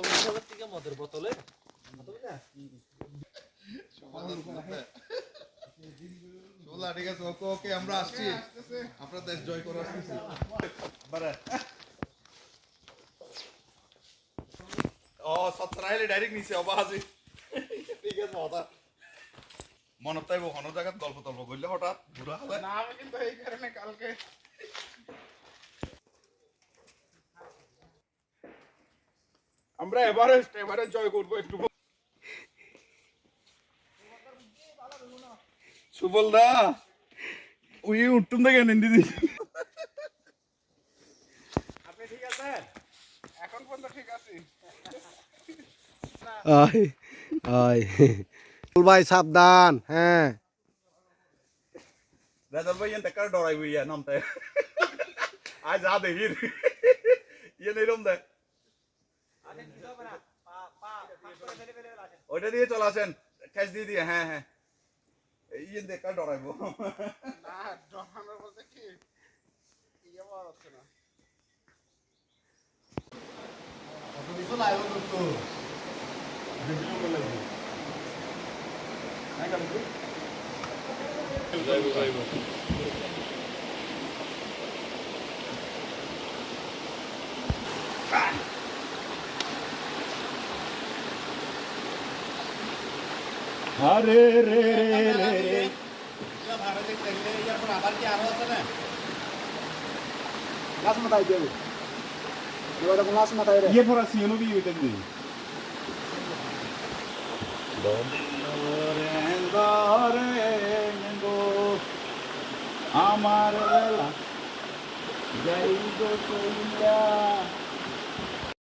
40,000 টাকা মদের বোতলে ঠিক আছে ওকে ওকে আমরা আসছি আপনার দেশ জয় করে আসতেছি ও সত্তরাইলে ডাইরেক্ট নিচে অবাহাজি ঠিক আছে মজা মনে তাইব হন জায়গাত গল্প তল্প করলে হঠাৎ বুড়া হবে না আমি কিন্তু এই কারণে কালকে আমরা এবারে জয় করবো একটু সুবল দা উই উঠতুম দেখে নিন্দি দি আপনি ঠিক আছেন এখন পর্যন্ত ঠিক আছি আয় আয় ভাই সাবধান হ্যাঁ রাজাল ভাই এন টাকা ডরাই বই নামতে আজ যা দেখি ইয়ে নেই রম দে ওইটা দিয়ে চলে আসেন ক্যাশ দিয়ে দিয়ে হ্যাঁ হ্যাঁ ইয়ে দেখা ডরাইবো না ডরানোর বলতে কি ইয়ে পাওয়া যাচ্ছে না অত কিছু লাইভ করতো ভিডিও করে লাগবে নাই কালকে লাইভ আরে রে রে রে ভারতে দেখলে ইয়ার আবার কি আরো আছে না লাস মাথায় দেবে এবার লাস মাথায় রে ইয়ে পড়া সিওনো বি হইতে দিই আমার বেলা যাই গো চলিয়া